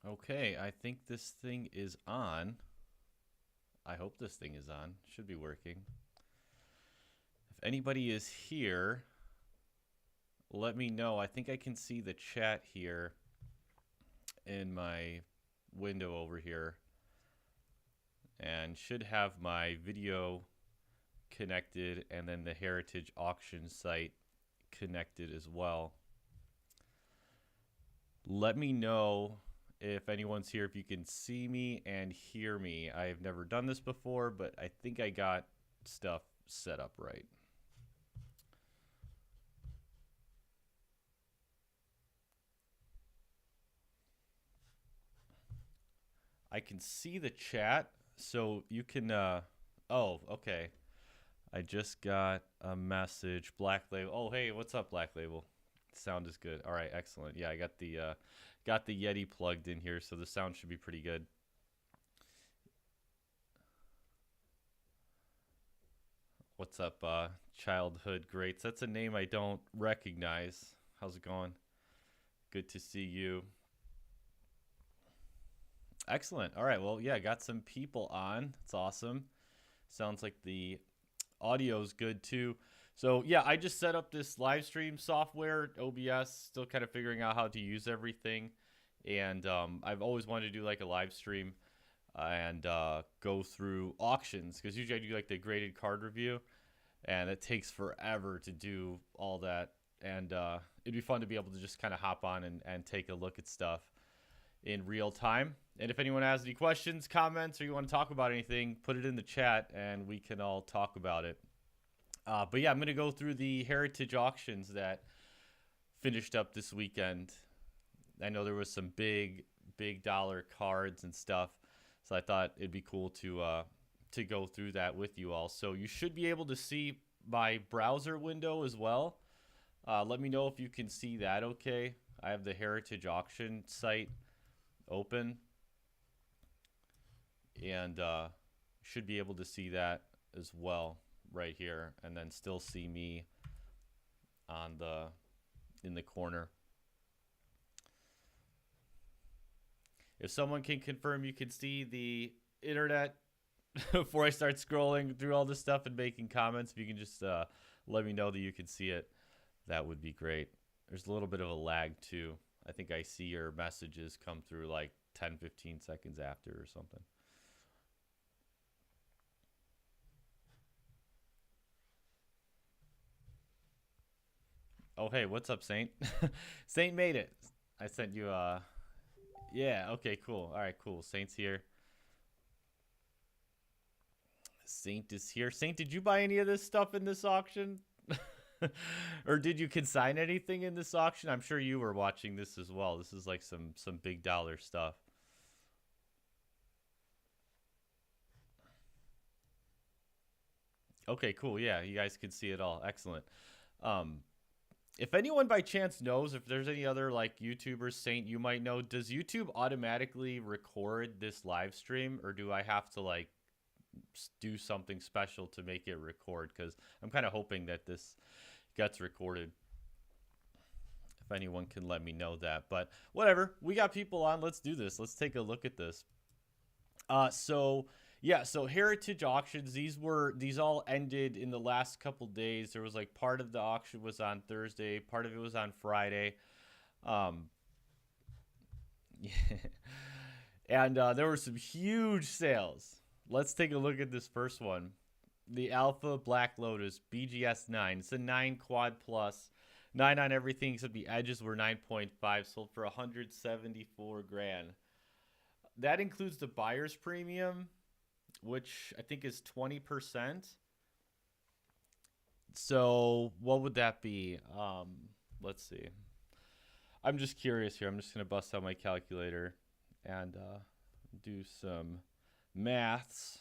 Okay, I think this thing is on. I hope this thing is on. Should be working. If anybody is here, let me know. I think I can see the chat here in my window over here and should have my video connected and then the Heritage auction site connected as well. Let me know if anyone's here, if you can see me and hear me. I have never done this before, but I think I got stuff set up right. I can see the chat, so you can, oh, okay. I just got a message. Black Label. Oh, hey, what's up, Black Label? Sound is good. All right, excellent. Yeah, I got the Yeti plugged in here, so the sound should be pretty good. What's up, Childhood Greats? That's a name I don't recognize. How's it going? Good to see you. Excellent. All right. Well, yeah, got some people on. It's awesome. Sounds like the audio's good too. So yeah, I just set up this live stream software, OBS. Still kind of figuring out how to use everything, and I've always wanted to do like a live stream and go through auctions because usually I do like the graded card review, and it takes forever to do all that. And it'd be fun to be able to just kind of hop on and take a look at stuff in real time. And if anyone has any questions, comments, or you want to talk about anything, put it in the chat and we can all talk about it. But yeah, I'm going to go through the heritage auctions that finished up this weekend. I know there was some big dollar cards and stuff, so I thought it'd be cool to go through that with you all. So you should be able to see my browser window as well. Let me know if you can see that okay. I have the heritage auction site open, and should be able to see that as well right here, and then still see me on the in the corner. If someone can confirm you can see the internet before I start scrolling through all this stuff and making comments, if you can just let me know that you can see it, that would be great. There's a little bit of a lag too. I think I see your messages come through like 10-15 seconds after or something. Oh, hey, what's up, Saint? Saint made it. I sent you yeah, okay, cool. All right, cool. Saint's here. Saint is here. Saint, did you buy any of this stuff in this auction? Or did you consign anything in this auction? I'm sure you were watching this as well. This is like some big dollar stuff. Okay, cool. Yeah, you guys can see it all. Excellent. Um, if anyone by chance knows if there's any other like YouTubers, Saint, you might know, does YouTube automatically record this live stream, or do I have to like do something special to make it record? Because I'm kind of hoping that this gets recorded. If anyone can let me know that, but whatever. We got people on. Let's do this. Let's take a look at this. So yeah, so heritage auctions. These all ended in the last couple days. There was like part of the auction was on Thursday, part of it was on Friday. Um, and there were some huge sales. Let's take a look at this first one. The Alpha Black Lotus BGS 9. It's a 9 quad plus. 9 on everything except the edges were 9.5. Sold for 174 grand. That includes the buyer's premium, which I think is 20%. So what would that be? Let's see. I'm just curious here. I'm just going to bust out my calculator and do some maths.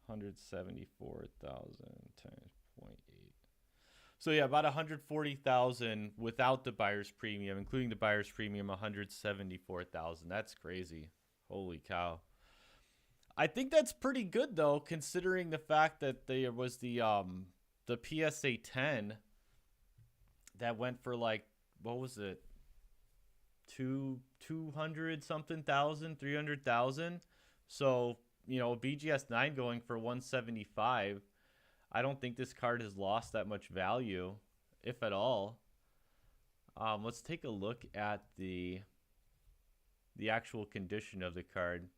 174,000 times 0.8. So yeah, about 140,000 without the buyer's premium, including the buyer's premium, 174,000. That's crazy. Holy cow. I think that's pretty good though, considering the fact that there was the PSA 10 that went for like, what was it? 200 something thousand, 300,000. So, you know, BGS 9 going for 175. I don't think this card has lost that much value, if at all. Let's take a look at the actual condition of the card.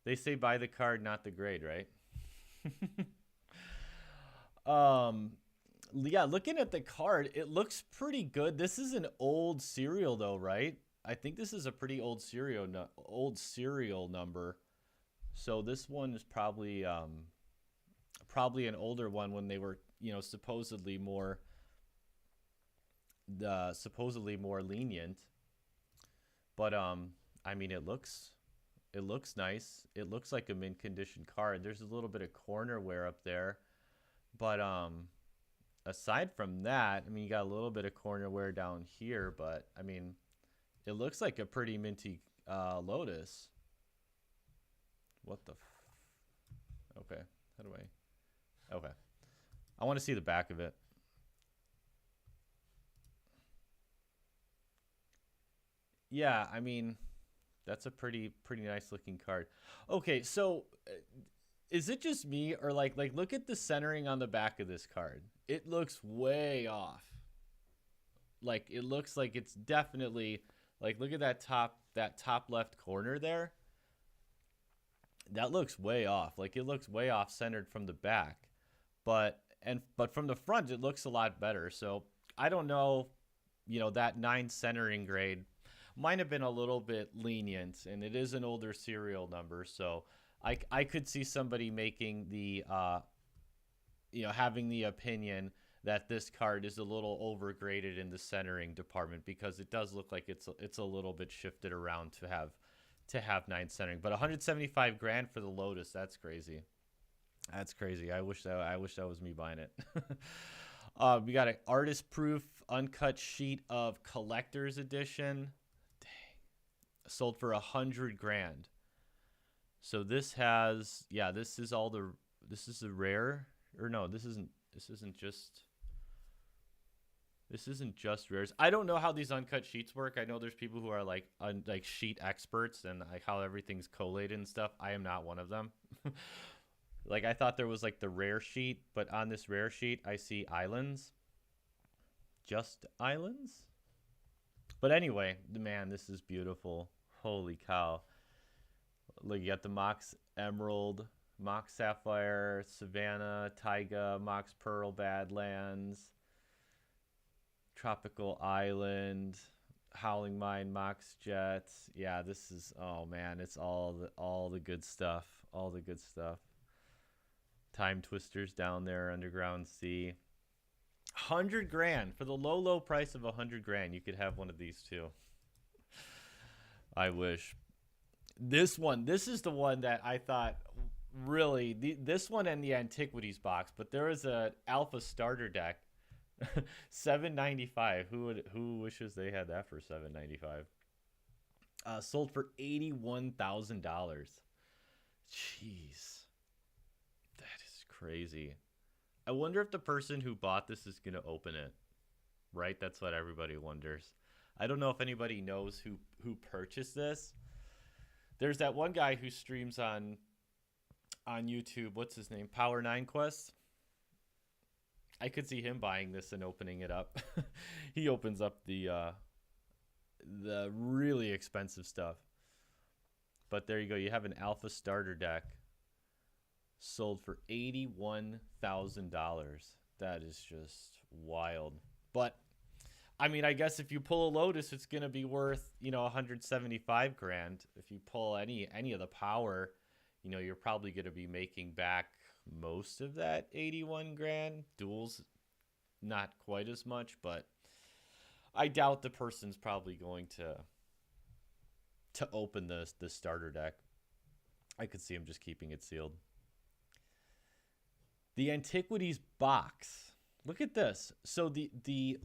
They say buy the card, not the grade, right? Yeah, looking at the card, it looks pretty good. This is an old serial though, right? I think this is a pretty old serial number. So this one is probably probably an older one when they were, you know, supposedly more lenient. But I mean, it looks nice. It looks like a mint condition card. There's a little bit of corner wear up there, but aside from that, I mean, you got a little bit of corner wear down here, but I mean, it looks like a pretty minty Lotus. What the okay, how do I okay, I want to see the back of it. Yeah, I mean, that's a pretty nice looking card. Okay, so is it just me, or like look at the centering on the back of this card? It looks way off. Like it looks like it's definitely like, look at that top left corner there. That looks way off. Like it looks way off centered from the back. But from the front it looks a lot better. So I don't know, you know, that 9 centering grade might have been a little bit lenient, and it is an older serial number, so I could see somebody making the you know, having the opinion that this card is a little overgraded in the centering department, because it does look like it's a little bit shifted around to have 9 centering. But 175 grand for the Lotus, that's crazy. That's crazy. I wish that was me buying it. We got an artist proof uncut sheet of collector's edition. Sold for 100 grand. So this has, yeah, this is a rare, or no, this isn't just rares. I don't know how these uncut sheets work. I know there's people who are like sheet experts and like how everything's collated and stuff. I am not one of them. Like I thought there was like the rare sheet, but on this rare sheet I see islands. Just islands? But anyway, man, this is beautiful. Holy cow. Look, you got the Mox Emerald, Mox Sapphire, Savannah, Taiga, Mox Pearl, Badlands, Tropical Island, Howling Mine, Mox Jets. Yeah, this is, oh man, it's all the good stuff. All the good stuff. Time Twisters down there, Underground Sea. 100 grand for the low price of 100 grand. You could have one of these too. I wish. This is the one that I thought really, this one and the Antiquities box, but there is a alpha starter deck. $7.95. Who wishes they had that for $7.95? Sold for $81,000. Jeez, that is crazy. I wonder if the person who bought this is gonna open it. Right? That's what everybody wonders. I don't know if anybody knows who purchased this. There's that one guy who streams on YouTube. What's his name? Power 9 Quest. I could see him buying this and opening it up. He opens up the really expensive stuff. But there you go. You have an alpha starter deck sold for $81,000. That is just wild. But I mean, I guess if you pull a Lotus, it's gonna be worth, you know, 175 grand. If you pull any of the power, you know, you're probably gonna be making back most of that 81 grand. Duels, not quite as much, but I doubt the person's probably going to open the starter deck. I could see him just keeping it sealed. The Antiquities box. Look at this. So the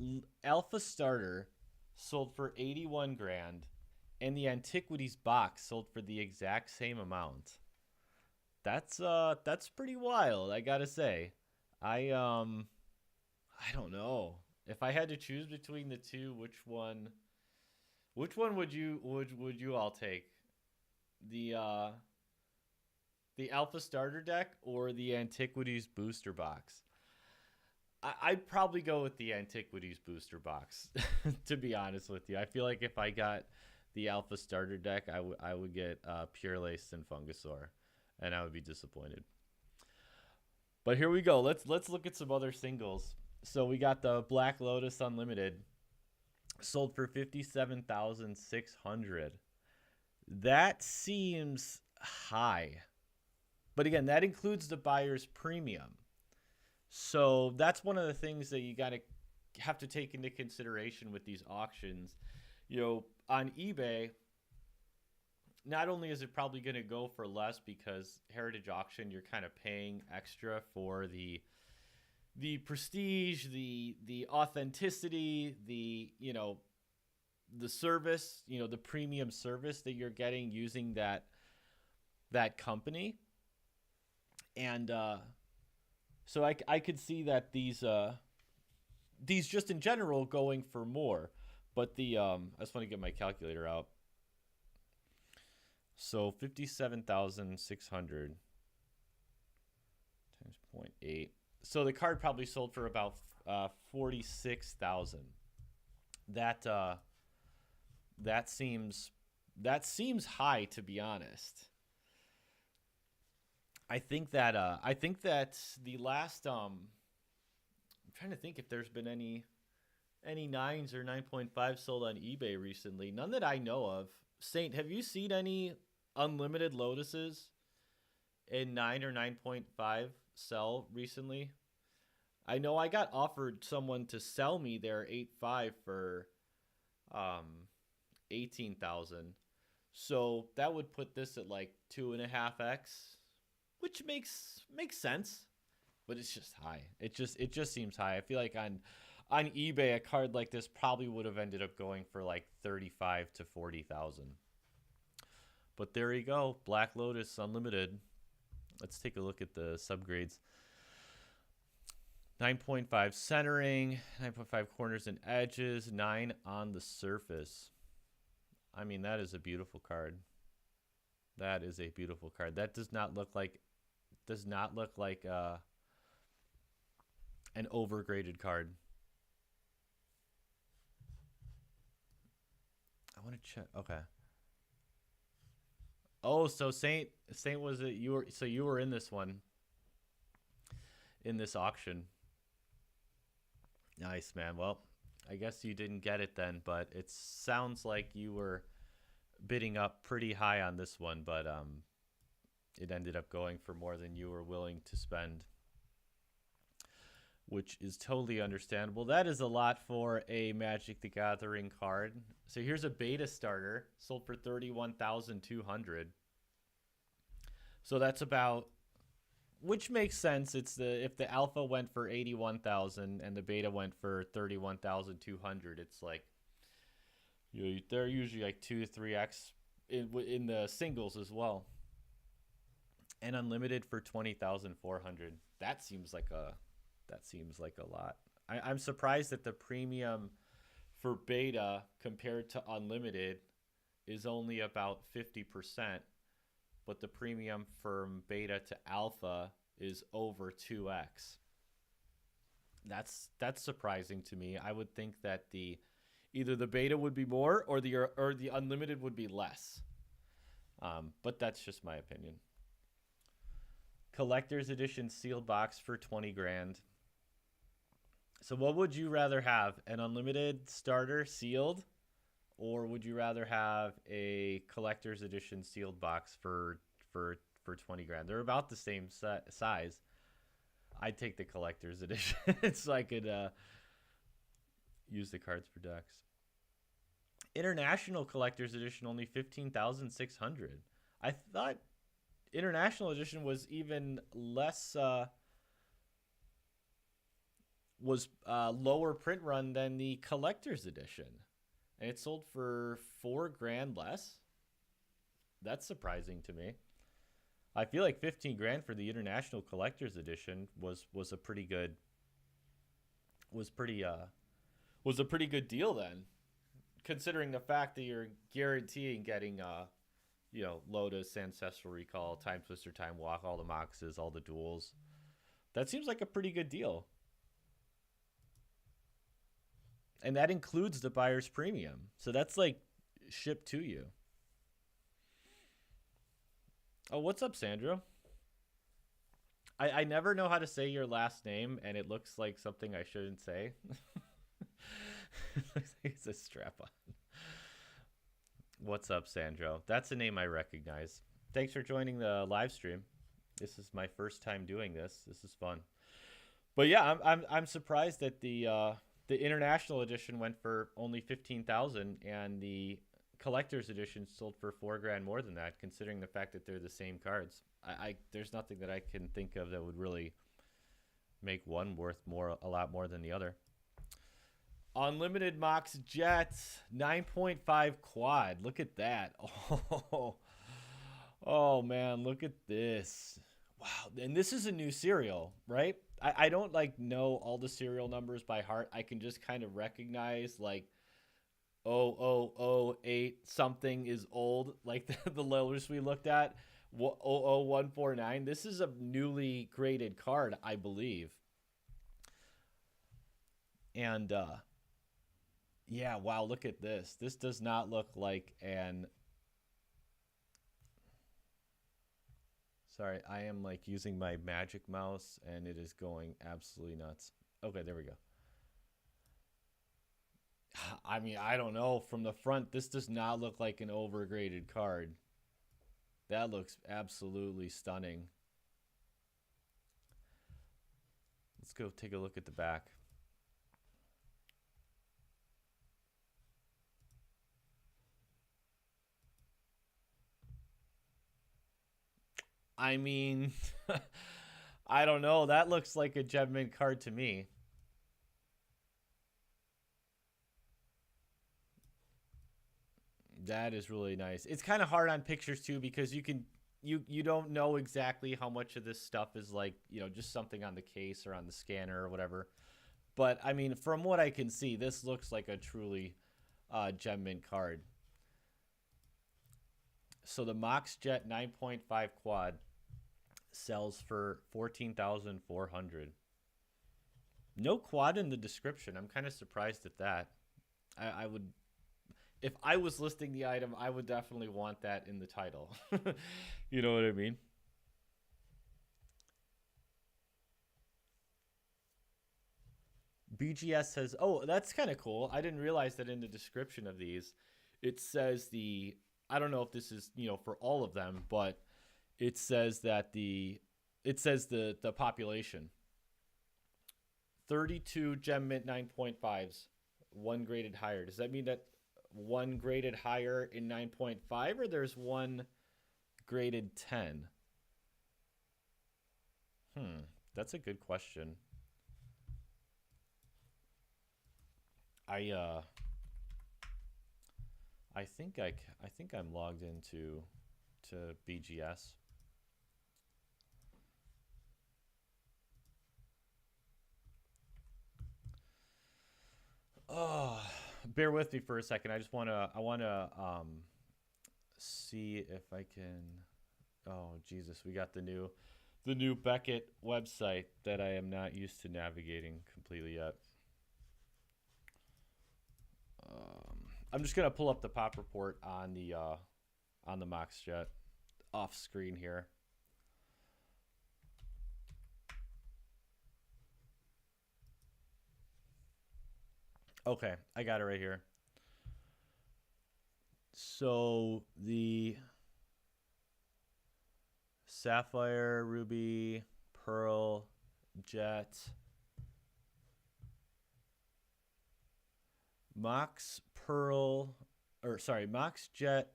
alpha starter sold for 81 grand, and the Antiquities box sold for the exact same amount. That's pretty wild, I gotta say. I don't know. If I had to choose between the two, which one Which one would you all take? The the Alpha Starter deck or the Antiquities Booster Box? I'd probably go with the Antiquities Booster Box, to be honest with you. I feel like if I got the Alpha Starter deck, I would get Pure Lace and Fungasaur, and I would be disappointed. But here we go. Let's look at some other singles. So we got the Black Lotus Unlimited, sold for 57,600. That seems high. But again, that includes the buyer's premium. So that's one of the things that you got to have to take into consideration with these auctions. On eBay, not only is it probably going to go for less because Heritage Auction, you're kind of paying extra for the prestige, the authenticity, the service, the premium service that you're getting using that company. And so I could see that these just in general going for more. But I just want to get my calculator out. So 57,600 times 0.8. So the card probably sold for about 46,000. That seems high, to be honest. I think that the last I'm trying to think if there's been any 9s or 9.5 sold on eBay recently. None that I know of. Saint, have you seen any unlimited Lotuses in 9 or 9.5 sell recently? I know I got offered someone to sell me their 8.5 for 18,000. So that would put this at like 2.5x, which makes sense, but it's just high. It just seems high. I feel like on eBay a card like this probably would have ended up going for like 35 to 40,000. But there you go, Black Lotus Unlimited. Let's take a look at the subgrades. 9.5 centering, 9.5 corners and edges, 9 on the surface. I mean, that is a beautiful card. That is a beautiful card. That does not look like an overgraded card. I want to check. Okay. Oh, so Saint was it? You were in this one, in this auction. Nice, man. Well, I guess you didn't get it then, but it sounds like you were bidding up pretty high on this one, but it ended up going for more than you were willing to spend, which is totally understandable. That is a lot for a Magic the Gathering card. So here's a beta starter, sold for 31,200. So that's about, which makes sense. It's if the alpha went for 81,000 and the beta went for 31,200, it's like they're usually like 2 to 3x in the singles as well. And unlimited for 20,400. That seems like a lot. I'm surprised that the premium for beta compared to unlimited is only about 50%, but the premium from beta to alpha is over 2x. That's surprising to me. I would think that either the beta would be more or the unlimited would be less. But that's just my opinion. Collector's edition sealed box for 20 grand. So what would you rather have, an unlimited starter sealed, or would you rather have a collector's edition sealed box for 20 grand? They're about the same size. I'd take the collector's edition so I could use the cards for decks. International collector's edition only 15,600. I thought international edition was even less. Was lower print run than the collector's edition, and it sold for 4 grand less. That's surprising to me. I feel like 15 grand for the international collector's edition was a pretty good deal then. considering the fact that you're guaranteeing getting you know, Lotus, Ancestral Recall, Time Twister, Time Walk, all the Moxes, all the duels. That seems like a pretty good deal. And that includes the buyer's premium. So that's like shipped to you. Oh, what's up, Sandra? I never know how to say your last name, and it looks like something I shouldn't say. It looks like it's a strap on. What's up, Sandro? That's a name I recognize. Thanks for joining the live stream. This is my first time doing this. This is fun. But yeah, I'm surprised that the international edition went for only 15,000, and the collector's edition sold for $4,000 more than that, considering the fact that they're the same cards. I there's nothing that I can think of that would really make one worth a lot more than the other. Unlimited Mox Jets 9.5 quad. Look at that. Oh man, look at this. Wow, and this is a new serial, right? I don't like know all the serial numbers by heart. I can just kind of recognize like 0008 something is old, like the letters we looked at. 00149. This is a newly graded card, I believe. And yeah, wow, look at this. This does not look like an... Sorry, I am like using my magic mouse and it is going absolutely nuts. Okay, there we go. I mean, I don't know. From the front, this does not look like an overgraded card. That looks absolutely stunning. Let's go take a look at the back. I mean, I don't know. That looks like a gem mint card to me. That is really nice. It's kind of hard on pictures too because you don't know exactly how much of this stuff is like, you know, just something on the case or on the scanner or whatever. But I mean, from what I can see, this looks like a truly gem mint card. So the Mox Jet 9.5 quad sells for 14,400. No quad in the description. I'm kind of surprised at that. I would, if I was listing the item, I would definitely want that in the title. You know what I mean? BGS says, oh, that's kind of cool. I didn't realize that in the description of these, it says the, I don't know if this is, you know, for all of them, but it says that the population. 32 gem mint 9.5s, one graded higher. Does that mean that one graded higher in 9.5 or there's one graded 10? That's a good question. I think I'm logged into BGS. Oh, bear with me for a second. I wanna see if I can. Oh Jesus, we got the new Beckett website that I am not used to navigating completely yet. I'm just gonna pull up the pop report on the Mox Jet off screen here. Okay, I got it right here. So the Sapphire, Ruby, Pearl, Jet, Mox Pearl, or sorry, Mox Jet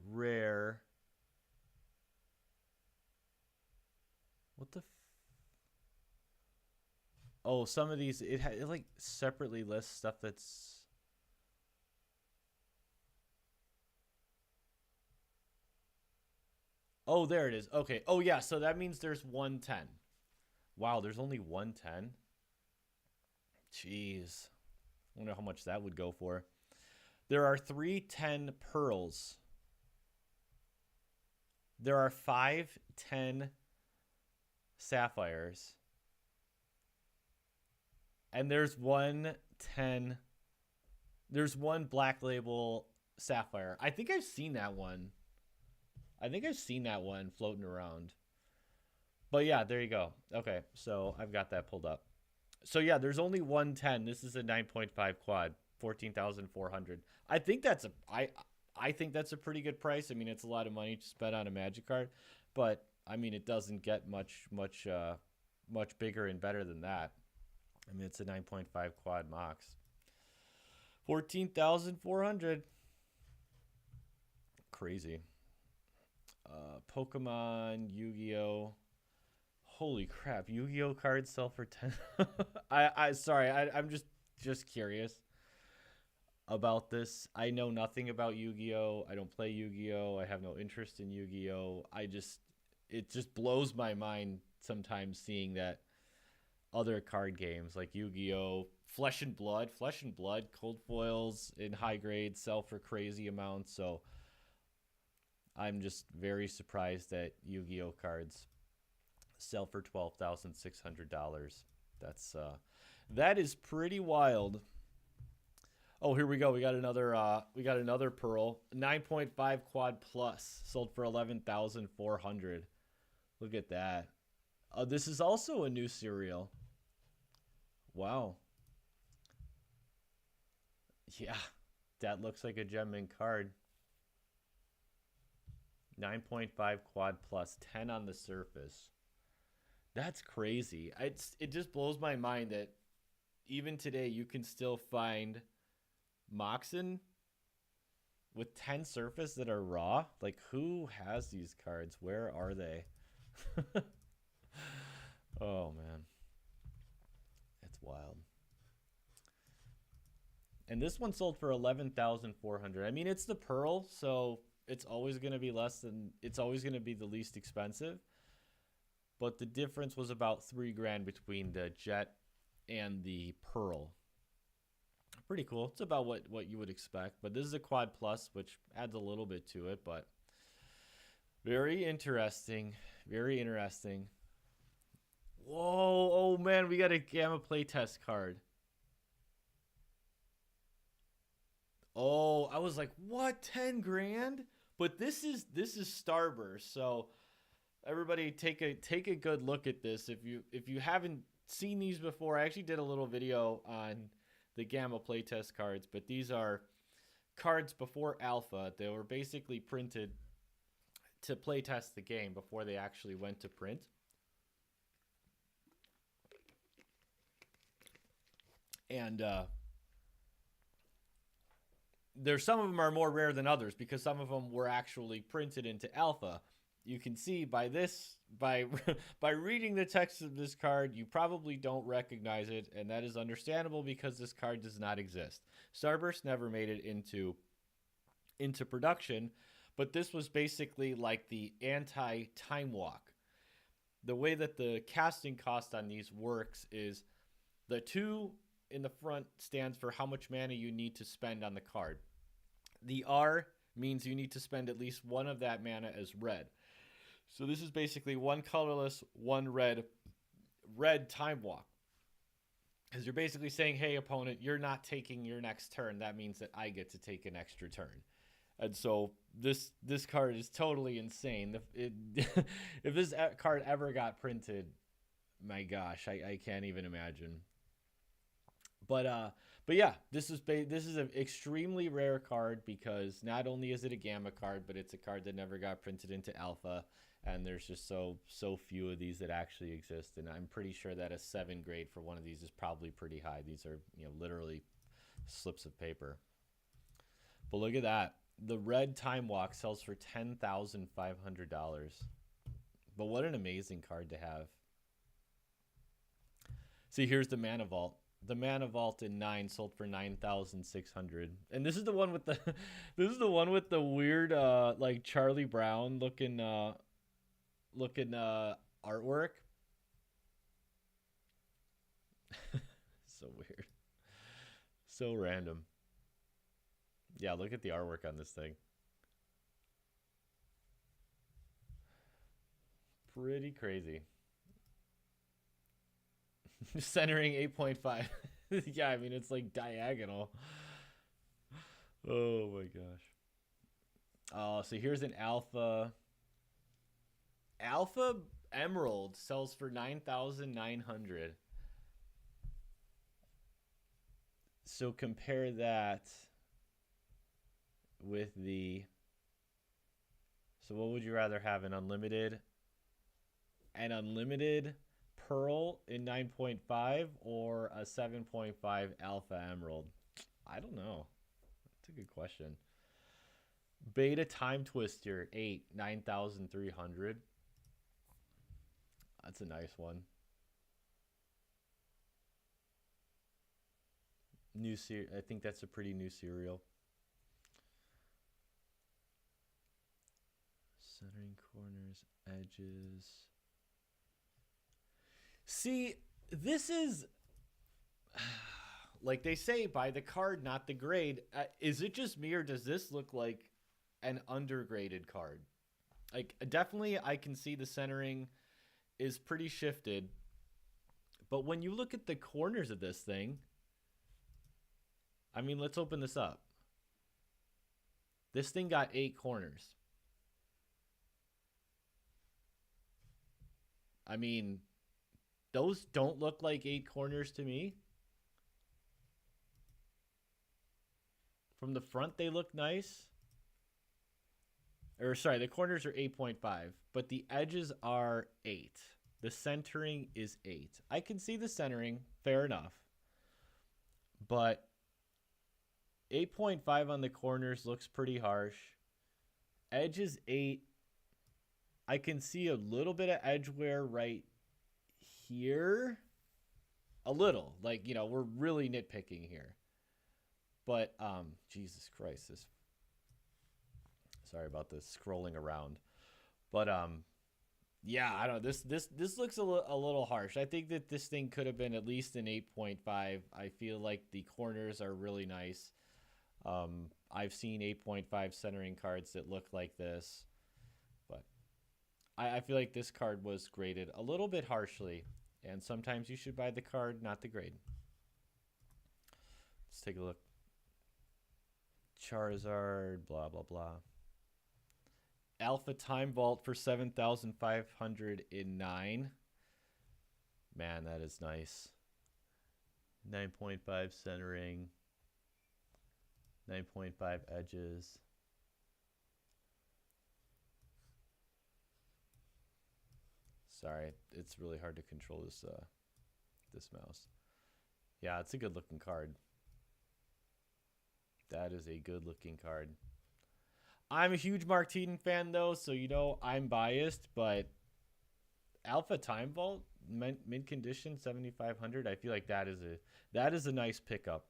Rare. What the? Oh, some of these it like separately lists stuff that's. Oh, there it is. Okay. Oh yeah, so that means there's 110. Wow, there's only 110. Jeez. I wonder how much that would go for. There are 310 pearls. There are 510 sapphires. And there's 110. There's one black label sapphire. I think I've seen that one. I think I've seen that one floating around. But yeah, there you go. Okay, so I've got that pulled up. So yeah, there's only 110. This is a 9.5 quad, 14,400. I think that's a pretty good price. I mean, it's a lot of money to spend on a Magic card, but I mean, it doesn't get much bigger and better than that. I mean, it's a 9.5 quad Mox. 14,400. Crazy. Pokemon, Yu-Gi-Oh. Holy crap, Yu-Gi-Oh cards sell for 10. I'm just curious about this. I know nothing about Yu-Gi-Oh. I don't play Yu-Gi-Oh. I have no interest in Yu-Gi-Oh. It just blows my mind sometimes seeing that other card games like Yu-Gi-Oh, Flesh and Blood, cold foils in high grade sell for crazy amounts. So I'm just very surprised that Yu-Gi-Oh cards sell for $12,600. That is pretty wild. Oh, here we go. We got another pearl. 9.5 quad plus sold for 11,400. Look at that. This is also a new cereal. Wow. Yeah, that looks like a gem mint card. 9.5 quad plus, 10 on the surface. That's crazy. It just blows my mind that even today you can still find Moxen with 10 surface that are raw. Like, who has these cards? Where are they? Oh, man. It's wild. And this one sold for 11,400. I mean, it's the pearl, so it's always going to be it's always going to be the least expensive. But the difference was about $3,000 between the jet and the pearl. Pretty cool. It's about what you would expect. But this is a quad plus, which adds a little bit to it. But very interesting. Very interesting. Whoa. Oh, man. We got a Gamma playtest card. Oh, I was like, what? 10 grand? But this is Starburst. So everybody take a good look at this. If you haven't seen these before, I actually did a little video on the Gamma playtest cards, but these are cards before alpha. They were basically printed to playtest the game before they actually went to print. And there's some of them are more rare than others because some of them were actually printed into alpha. You can see by reading the text of this card, you probably don't recognize it, and that is understandable because this card does not exist. Starburst never made it into production, but this was basically like the anti-Time Walk. The way that the casting cost on these works is the 2 in the front stands for how much mana you need to spend on the card. The R means you need to spend at least one of that mana as red. So this is basically one colorless, one red Time Walk. Because you're basically saying, hey, opponent, you're not taking your next turn. That means that I get to take an extra turn. And so this card is totally insane. If this card ever got printed, my gosh, I can't even imagine. But yeah, this is an extremely rare card because not only is it a Gamma card, but it's a card that never got printed into alpha. And there's just so few of these that actually exist, and I'm pretty sure that a 7 grade for one of these is probably pretty high. These are, literally slips of paper. But look at that. The red Time Walk sells for $10,500. But what an amazing card to have. See, here's the Mana Vault. The Mana Vault in 9 sold for $9,600. And this is the one with the weird like Charlie Brown looking artwork. So So random. Yeah, look at the artwork on this thing. Pretty crazy. Centering 8.5. Yeah, I mean, it's like diagonal. Oh my gosh. Oh, so here's an alpha. Alpha Emerald sells for 9,900. So compare that with the. So what would you rather have, an unlimited Pearl in 9.5 or a 7.5 Alpha Emerald? I don't know. That's a good question. Beta Time Twister 8, 9,300. That's a nice one. New I think that's a pretty new cereal. Centering corners, edges. See, this is like they say, buy the card, not the grade. Is it just me, or does this look like an undergraded card? Like, definitely I can see the centering is pretty shifted. But when you look at the corners of this thing, I mean, let's open this up. This thing got 8 corners. I mean, those don't look like 8 corners to me. From the front, they look nice. Or sorry, the corners are 8.5, but the edges are 8. The centering is 8. I can see the centering, fair enough. But 8.5 on the corners looks pretty harsh. Edge is 8. I can see a little bit of edge wear right here. A little. Like, you know, we're really nitpicking here. But, Jesus Christ, this. Sorry about this scrolling around. But, yeah, I don't know. This looks a little harsh. I think that this thing could have been at least an 8.5. I feel like the corners are really nice. I've seen 8.5 centering cards that look like this. But I feel like this card was graded a little bit harshly. And sometimes you should buy the card, not the grade. Let's take a look. Charizard, blah, blah, blah. Alpha Time Vault for 7,509. Man, that is nice. 9.5 centering. 9.5 edges. Sorry, it's really hard to control this this mouse. Yeah, it's a good looking card. That is a good looking card. I'm a huge Mark Teton fan though, so you know I'm biased, but Alpha Time Vault mid condition 7,500. I feel like that is a nice pickup.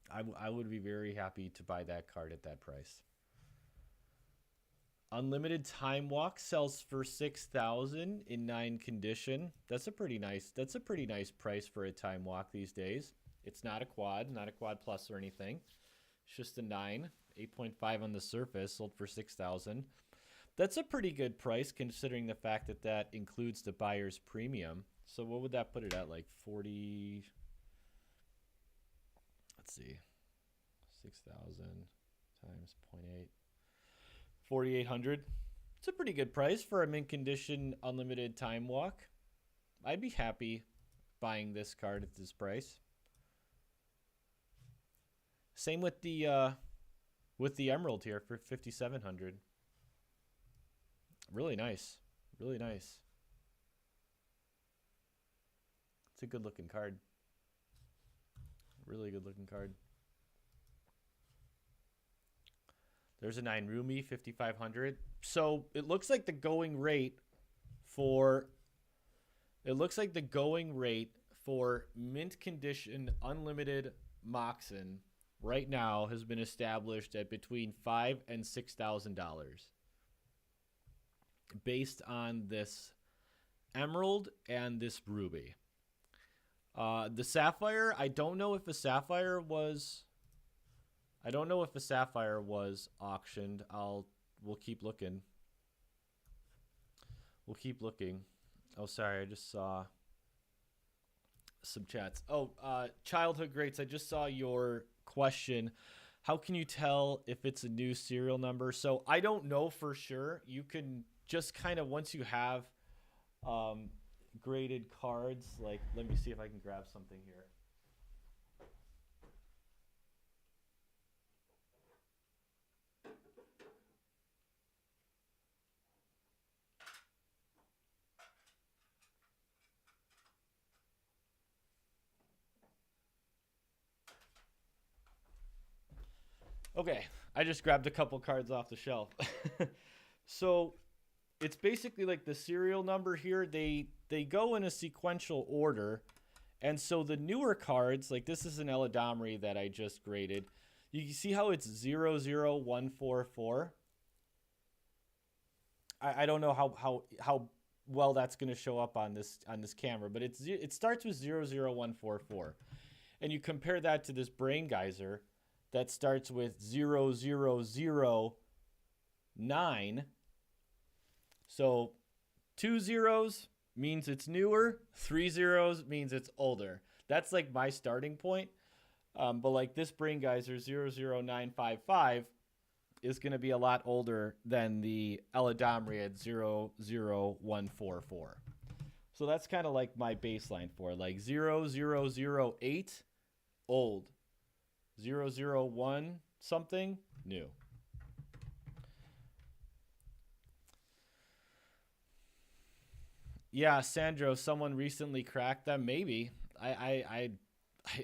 I would be very happy to buy that card at that price. Unlimited Time Walk sells for 6,000 in 9 condition. That's a pretty nice price for a Time Walk these days. It's not a quad plus or anything. It's just a 9, 8.5 on the surface, sold for 6,000. That's a pretty good price considering the fact that that includes the buyer's premium. So what would that put it at? Like 40? Let's see. 6,000 times 0.8. 4,800. It's a pretty good price for a mint condition unlimited Time Walk. I'd be happy buying this card at this price. Same with the Emerald here for 5,700. Really nice. Really nice. It's a good looking card. Really good looking card. There's a 9 Rumi, 5,500. So it looks like the going rate for mint condition unlimited Moxen right now has been established at between $5,000 and $6,000 based on this Emerald and this Ruby. The Sapphire, I don't know if a Sapphire was. I don't know if a Sapphire was auctioned. We'll keep looking. We'll keep looking. Oh, sorry, I just saw some chats. Oh, childhood greats. I just saw your question. How can you tell if it's a new serial number? So I don't know for sure. You can just kind of, once you have graded cards, like, let me see if I can grab something here. Okay, I just grabbed a couple cards off the shelf. So it's basically like the serial number here. They go in a sequential order. And so the newer cards, like this is an Eladomri that I just graded. You can see how it's 00144. I don't know how well that's going to show up on this camera, but it starts with 00144. And you compare that to this Brain Geyser that starts with 0009. So 2 zeros means it's newer, 3 zeros means it's older. That's like my starting point. But like this Brain Geyser 00955 is going to be a lot older than the Eladomri at 00144. So that's kind of like my baseline for it. Like 0008, old. 001 something, new. Yeah, Sandro, someone recently cracked them. Maybe.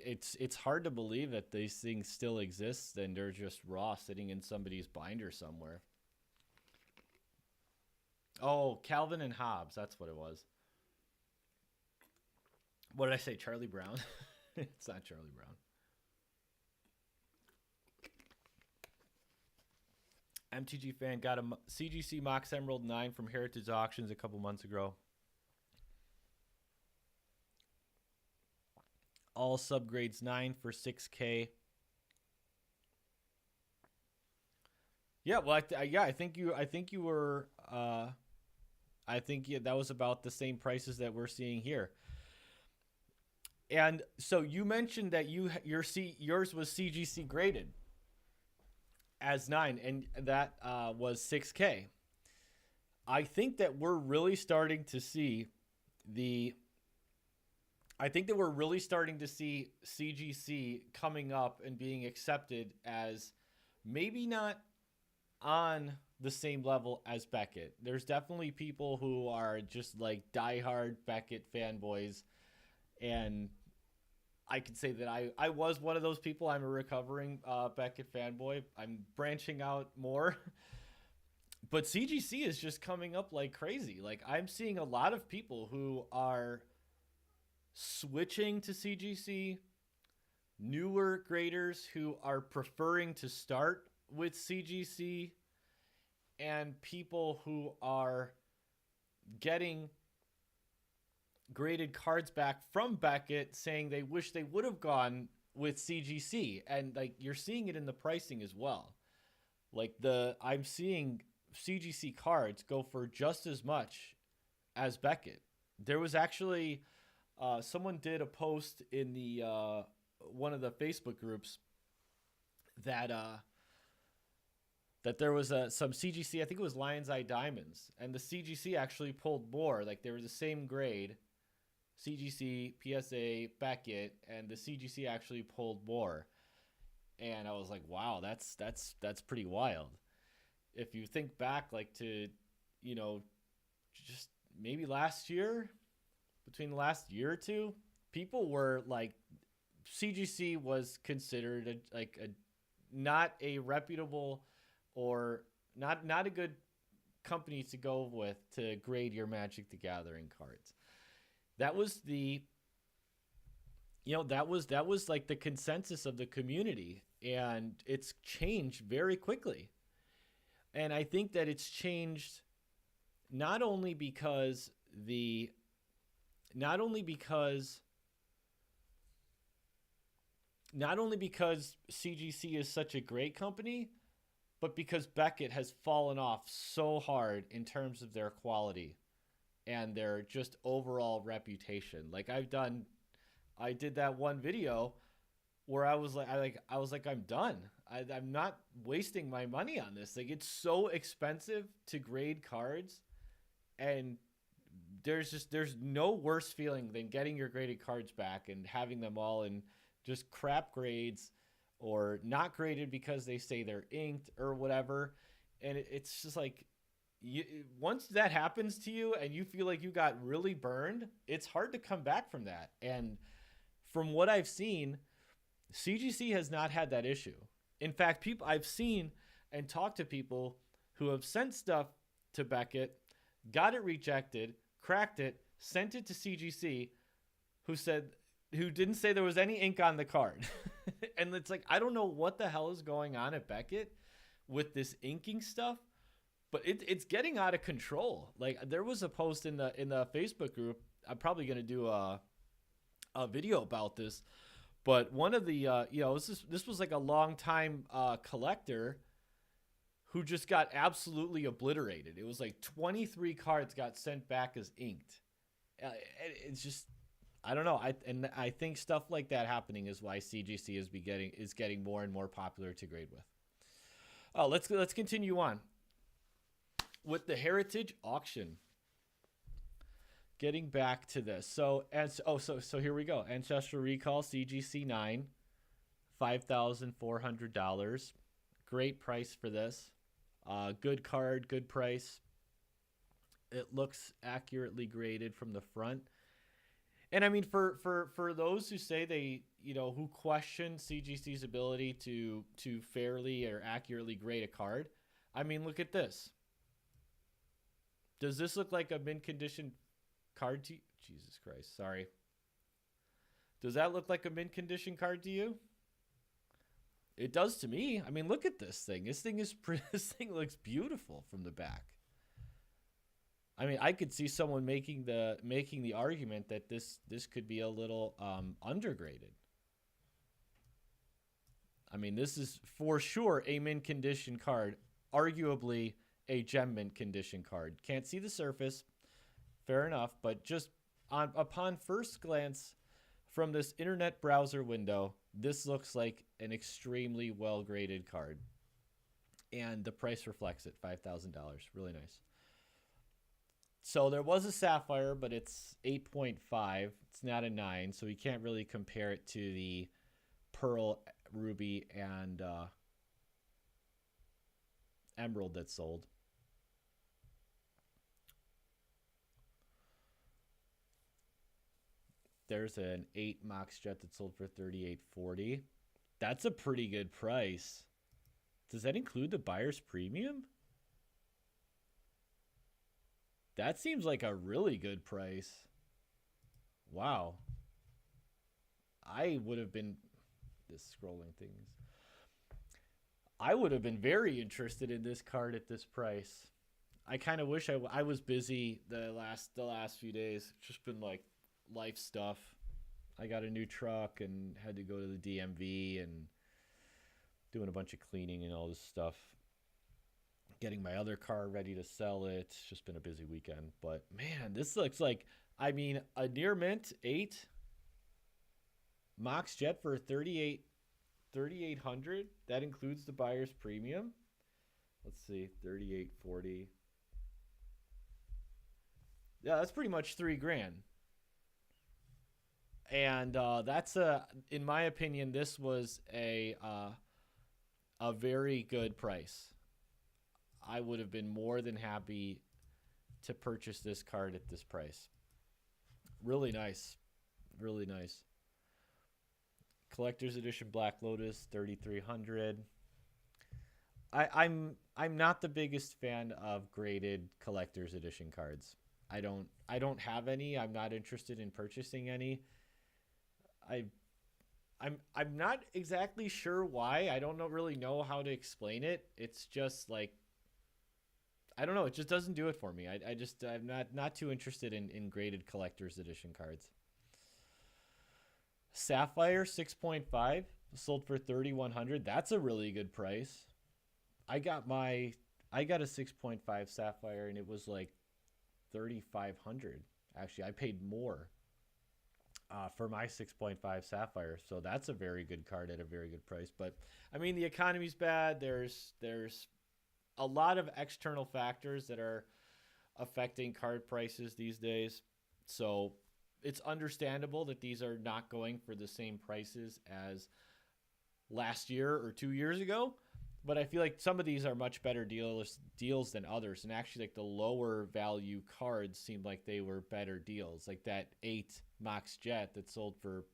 It's hard to believe that these things still exist and they're just raw sitting in somebody's binder somewhere. Oh, Calvin and Hobbes, that's what it was. What did I say? Charlie Brown? It's not Charlie Brown. MTG fan got a CGC Mox Emerald 9 from Heritage Auctions a couple months ago. All subgrades 9 for 6K. Yeah, well, I think you were. I think that was about the same prices that we're seeing here. And so you mentioned that yours was CGC graded as 9, and that was 6K. I think that we're really starting to see CGC coming up and being accepted as maybe not on the same level as Beckett. There's definitely people who are just like diehard Beckett fanboys, and I could say that I was one of those people. I'm a recovering Beckett fanboy. I'm branching out more. But CGC is just coming up like crazy. Like I'm seeing a lot of people who are switching to CGC, newer graders who are preferring to start with CGC, and people who are getting graded cards back from Beckett saying they wish they would have gone with CGC. And like you're seeing it in the pricing as well. Like I'm seeing CGC cards go for just as much as Beckett. There was actually someone did a post in the one of the Facebook groups that there was some CGC, I think it was Lion's Eye Diamonds, and the CGC actually pulled more. Like they were the same grade, CGC, PSA, Beckett, and the CGC actually pulled more. And I was like, wow, that's pretty wild. If you think back like to, just maybe last year, between the last year or two, people were like, CGC was considered not a reputable or not a good company to go with to grade your Magic the Gathering cards. That was that was like the consensus of the community, and it's changed very quickly. And I think that it's changed not only because Not only because CGC is such a great company, but because Beckett has fallen off so hard in terms of their quality and their just overall reputation. Like I did that one video where I was like, I'm done. I'm not wasting my money on this. Like, it's so expensive to grade cards, and there's no worse feeling than getting your graded cards back and having them all in just crap grades or not graded because they say they're inked or whatever. And it's just like, you, once that happens to you and you feel like you got really burned, it's hard to come back from that. And from what I've seen, CGC has not had that issue. In fact, people I've seen and talked to people who have sent stuff to Beckett, got it rejected, cracked it, sent it to CGC, who didn't say there was any ink on the card. And it's like, I don't know what the hell is going on at Beckett with this inking stuff, but it's getting out of control. Like, there was a post in the Facebook group. I'm probably going to do a video about this, but one of the this was like a long time collector who just got absolutely obliterated. It was like 23 cards got sent back as inked. It's just, I don't know. I think stuff like that happening is why CGC is getting more and more popular to grade with. Oh, let's continue on with the Heritage Auction. Getting back to this, so here we go. Ancestral Recall CGC 9, $5,400. Great price for this. Good card, good price. It looks accurately graded from the front. And I mean, for those who say they, who question CGC's ability to fairly or accurately grade a card, I mean, look at this. Does this look like a mint condition card to you? Jesus Christ, sorry. Does that look like a mint condition card to you? It does to me. I mean, look at this thing. This thing looks beautiful from the back. I mean, I could see someone making the argument that this could be a little undergraded. I mean, this is for sure a mint condition card, arguably a gem mint condition card. Can't see the surface, fair enough, but just upon first glance from this internet browser window, this looks like an extremely well graded card, and the price reflects it. $5,000, really nice. So there was a sapphire, but it's 8.5. It's not a 9, so we can't really compare it to the pearl, ruby, and emerald that sold. There's an 8 Mox Jet that sold for $38.40. That's a pretty good price. Does that include the buyer's premium? That seems like a really good price. Wow. I would have been... This scrolling things. I would have been very interested in this card at this price. I kind of wish I was busy the last few days. It's just been like life stuff. I got a new truck and had to go to the DMV and doing a bunch of cleaning and all this stuff. Getting my other car ready to sell it. It's just been a busy weekend. But man, this looks like, I mean, a near mint 8 Mox Jet for $3,800. That includes the buyer's premium. Let's see, $38.40. Yeah, that's pretty much $3,000. And that's in my opinion, this was a very good price. I would have been more than happy to purchase this card at this price. Really nice. Really nice. Collector's Edition Black Lotus, $3,300. I'm not the biggest fan of graded Collector's Edition cards. I don't have any. I'm not interested in purchasing any. I'm not exactly sure why. I don't really know how to explain it. It's just like, I don't know. It just doesn't do it for me. I'm not too interested in graded Collector's Edition cards. Sapphire 6.5, sold for 3,100. That's a really good price. I got a 6.5 Sapphire and it was like 3,500. Actually, I paid more for my 6.5 Sapphire, so that's a very good card at a very good price. But I mean, the economy's bad. There's a lot of external factors that are affecting card prices these days. So it's understandable that these are not going for the same prices as last year or 2 years ago. But I feel like some of these are much better deals than others. And actually, like the lower value cards seemed like they were better deals. Like that 8 Mox Jet that sold for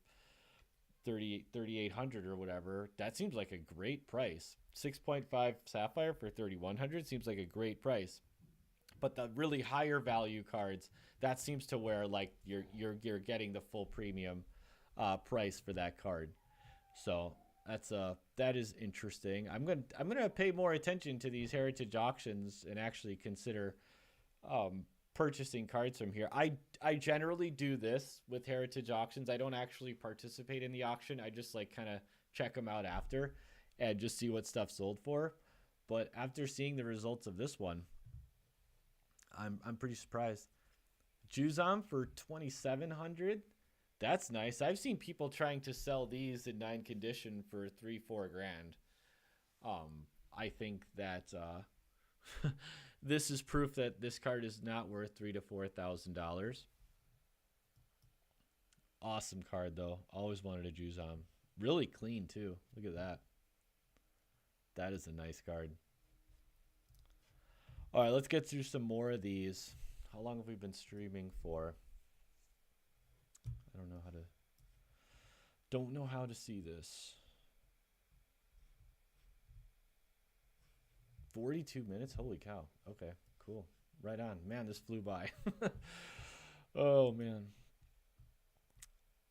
3,800 or whatever. That seems like a great price. 6.5 Sapphire for 3,100 seems like a great price. But the really higher value cards, that seems to where like you're getting the full premium price for that card. So that is interesting. I'm gonna pay more attention to these heritage auctions and actually consider purchasing cards from here. I generally do this with heritage auctions. I don't actually participate in the auction. I just like kind of check them out after and just see what stuff sold for. But after seeing the results of this one, I'm pretty surprised. Juzam for 2,700. That's nice. I've seen people trying to sell these in 9 condition for 3-4 grand. I think that this is proof that this card is not worth $3,000 to $4,000. Awesome card though. Always wanted a Juzam. Really clean too. Look at that. That is a nice card. All right, let's get through some more of these. How long have we been streaming for? I don't know how to see this. 42 minutes? Holy cow. Okay, cool. Right on. Man, this flew by. Oh, man.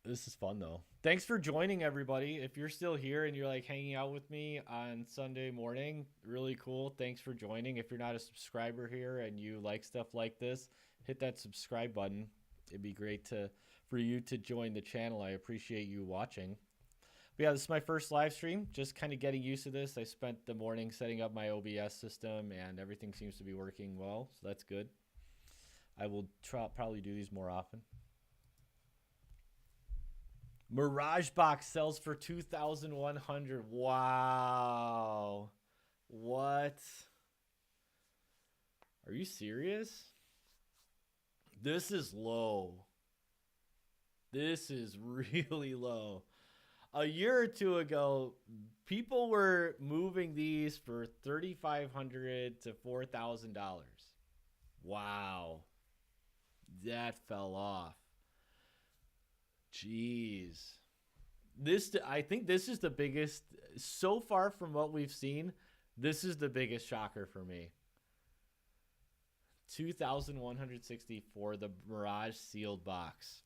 This is fun, though. Thanks for joining, everybody. If you're still here and you're like hanging out with me on Sunday morning, really cool. Thanks for joining. If you're not a subscriber here and you like stuff like this, hit that subscribe button. It'd be great for you to join the channel. I appreciate you watching. But yeah, this is my first live stream. Just kind of getting used to this. I spent the morning setting up my OBS system, and everything seems to be working well, so that's good. I will probably do these more often. Mirage Box sells for 2,100. Wow. What? Are you serious? This is low. This is really low. A year or two ago, people were moving these for $3,500 to $4,000. Wow. That fell off. Jeez. I think this is the biggest, so far from what we've seen, this is the biggest shocker for me. 2,160 for the Mirage sealed box.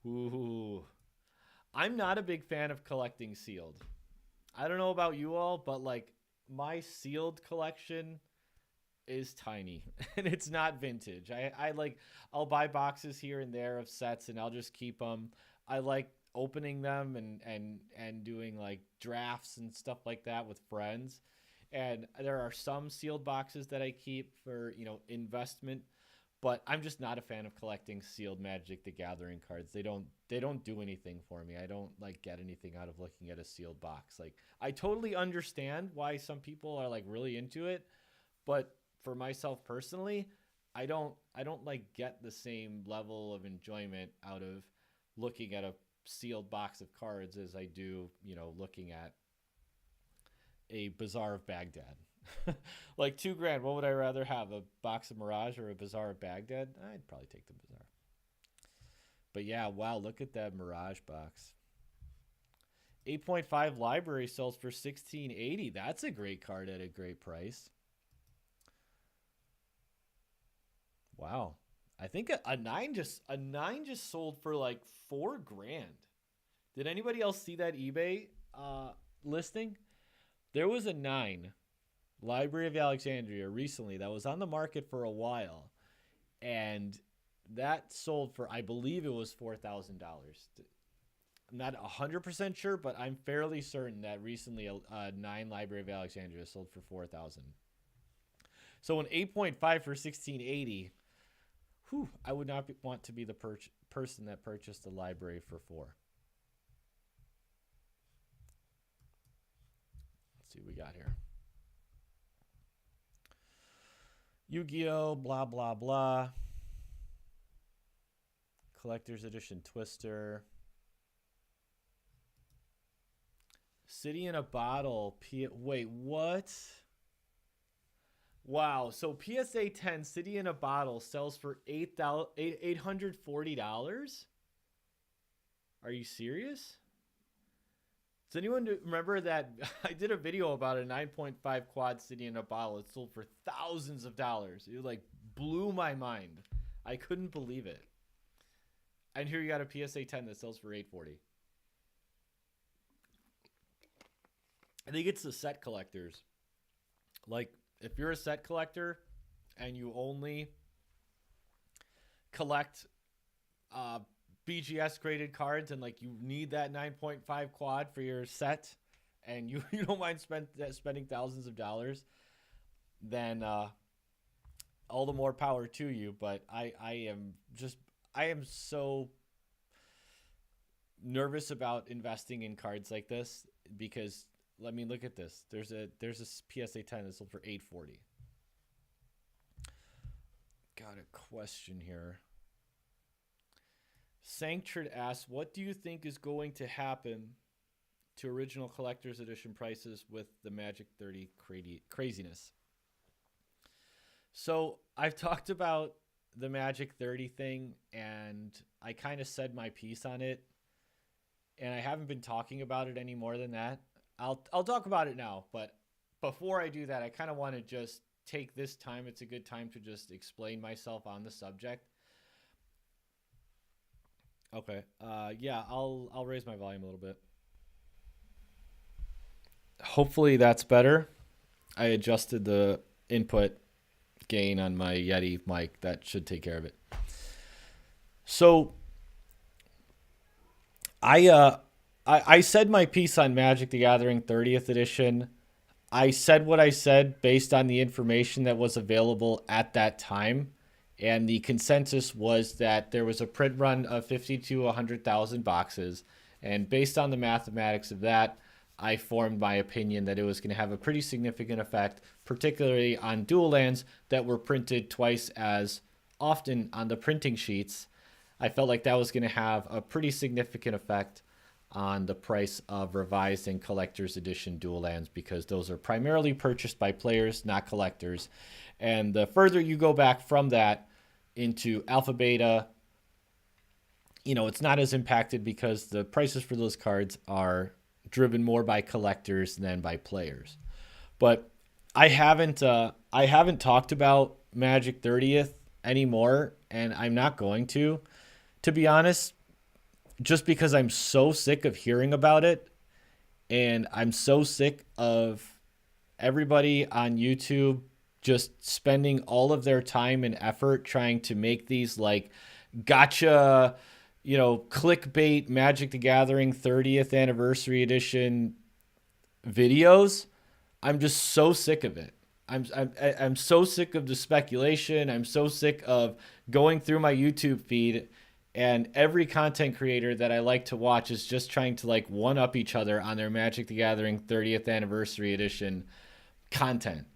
Ooh. I'm not a big fan of collecting sealed. I don't know about you all, but like my sealed collection is tiny and it's not vintage. I'll buy boxes here and there of sets and I'll just keep them. I like opening them and doing like drafts and stuff like that with friends. And there are some sealed boxes that I keep for, investment, but I'm just not a fan of collecting sealed Magic the Gathering cards. They don't do anything for me. I don't like get anything out of looking at a sealed box. Like I totally understand why some people are like really into it, but for myself personally, I don't like get the same level of enjoyment out of looking at a sealed box of cards as I do, looking at a Bazaar of Baghdad. Like $2 grand. What would I rather have, a box of Mirage or a Bazaar of Baghdad? I'd probably take the Bazaar. But yeah, wow, look at that Mirage box. 8.5 library sells for $1,680. That's a great card at a great price. Wow. I think a 9 just sold for like $4 grand. Did anybody else see that eBay listing? There was a 9 Library of Alexandria recently that was on the market for a while, and that sold for, I believe it was $4,000. I'm not 100% sure, but I'm fairly certain that recently a 9 Library of Alexandria sold for 4,000. So an 8.5 for 1680. Whew, I would not want to be the person that purchased the library for 4. Let's see what we got here. Yu-Gi-Oh! Blah, blah, blah. Collector's Edition Twister. City in a Bottle. Wait, what? Wow. So PSA 10 City in a Bottle sells for $840? Are you serious? Does anyone remember that? I did a video about a 9.5 quad City in a Bottle. It sold for thousands of dollars. It like blew my mind. I couldn't believe it. And here you got a PSA 10 that sells for $840. I think it's the set collectors. Like, if you're a set collector and you only collect BGS graded cards and like you need that 9.5 quad for your set and you don't mind spending thousands of dollars, then all the more power to you. But I am so nervous about investing in cards like this because I mean, look at this. There's a PSA 10 that sold for $840. Got a question here. Sanctured asks, what do you think is going to happen to original collector's edition prices with the Magic 30 craziness? So I've talked about the Magic 30 thing, and I kind of said my piece on it, and I haven't been talking about it any more than that. I'll talk about it now, but before I do that, I kind of want to just take this time. It's a good time to just explain myself on the subject. Okay. Yeah, I'll raise my volume a little bit. Hopefully that's better. I adjusted the input gain on my Yeti mic. That should take care of it. So I said my piece on Magic the Gathering 30th edition. I said what I said based on the information that was available at that time. And the consensus was that there was a print run of 50 to 100,000 boxes. And based on the mathematics of that, I formed my opinion that it was going to have a pretty significant effect, particularly on dual lands that were printed twice as often on the printing sheets. I felt like that was going to have a pretty significant effect on the price of revised and collector's edition dual lands because those are primarily purchased by players, not collectors. And the further you go back from that into alpha beta, it's not as impacted because the prices for those cards are driven more by collectors than by players. But I haven't talked about Magic 30th anymore, and I'm not going to be honest, just because I'm so sick of hearing about it, and I'm so sick of everybody on YouTube just spending all of their time and effort trying to make these like gotcha, clickbait Magic the Gathering 30th anniversary edition videos. I'm just so sick of it. I'm so sick of the speculation. I'm so sick of going through my YouTube feed and every content creator that I like to watch is just trying to like one up each other on their Magic the Gathering 30th anniversary edition content.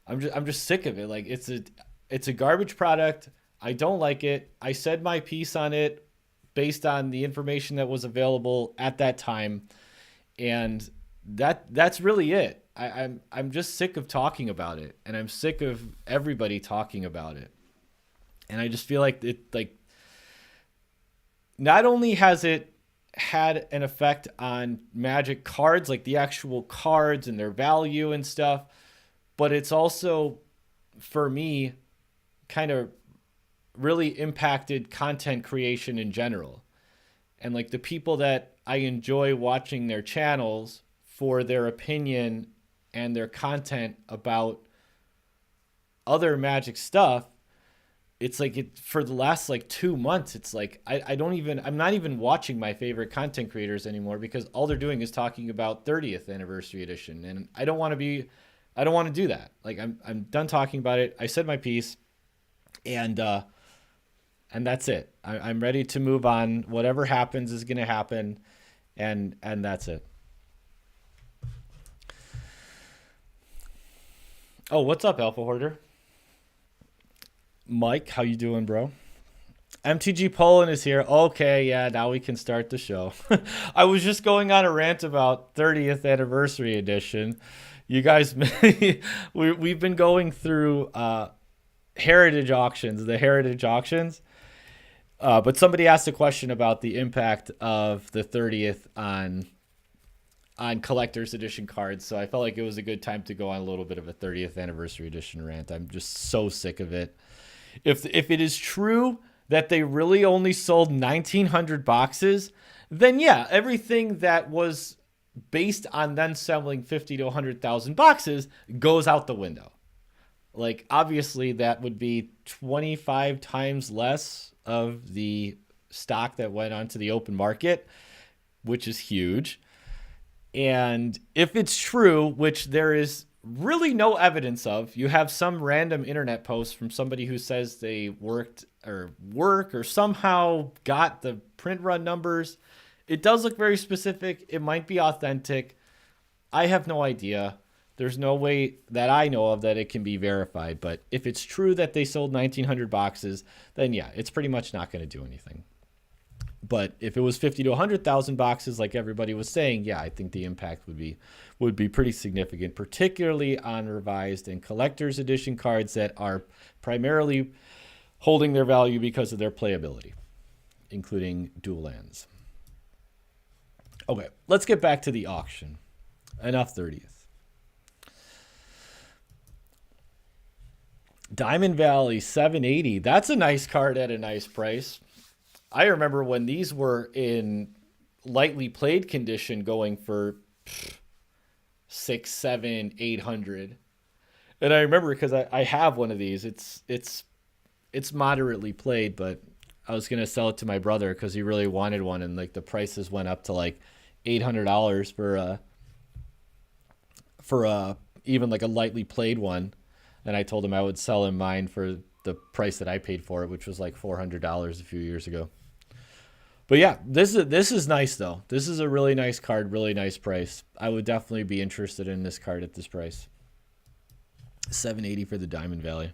I'm just sick of it. Like it's a garbage product. I don't like it. I said my piece on it based on the information that was available at that time, and that's really it. I'm just sick of talking about it, and I'm sick of everybody talking about it. And I just feel like not only has it had an effect on Magic cards, like the actual cards and their value and stuff, but it's also, for me, kind of really impacted content creation in general. And like the people that I enjoy watching their channels for their opinion and their content about other Magic stuff, it's like for the last like 2 months, it's like I'm not even watching my favorite content creators anymore because all they're doing is talking about 30th anniversary edition, and I don't want to do that. Like I'm done talking about it. I said my piece, and that's it. I'm ready to move on. Whatever happens is gonna happen, and that's it. Oh, what's up, Alpha Hoarder? Mike, how you doing, bro? MTG Poland is here. Okay, yeah, now we can start the show. I was just going on a rant about 30th anniversary edition. You guys, we've been going through heritage auctions, the heritage auctions. But somebody asked a question about the impact of the 30th on collector's edition cards, so I felt like it was a good time to go on a little bit of a 30th anniversary edition rant. I'm just so sick of it. If it is true that they really only sold 1,900 boxes, then yeah, everything that was based on then selling 50 to 100,000 boxes goes out the window. Like, obviously, that would be 25 times less of the stock that went onto the open market, which is huge. And if it's true, which there is really no evidence of, you have some random internet post from somebody who says they work or somehow got the print run numbers. It does look very specific. It might be authentic. I have no idea. There's no way that I know of that it can be verified. But if it's true that they sold 1,900 boxes, then yeah, it's pretty much not going to do anything. But if it was 50 to 100,000 boxes, like everybody was saying, yeah, I think the impact would be pretty significant, particularly on revised and collector's edition cards that are primarily holding their value because of their playability, including dual lands. Okay, let's get back to the auction. Enough 30th. Diamond Valley 780. That's a nice card at a nice price. I remember when these were in lightly played condition going for 600, 700, 800. And I remember because I have one of these. It's moderately played, but I was gonna sell it to my brother because he really wanted one, and like the prices went up to like $800 for even like a lightly played one. And I told him I would sell him mine for the price that I paid for it, which was like $400 a few years ago. But yeah, this is nice though. This is a really nice card, really nice price. I would definitely be interested in this card at this price. $780 for the Diamond Valley.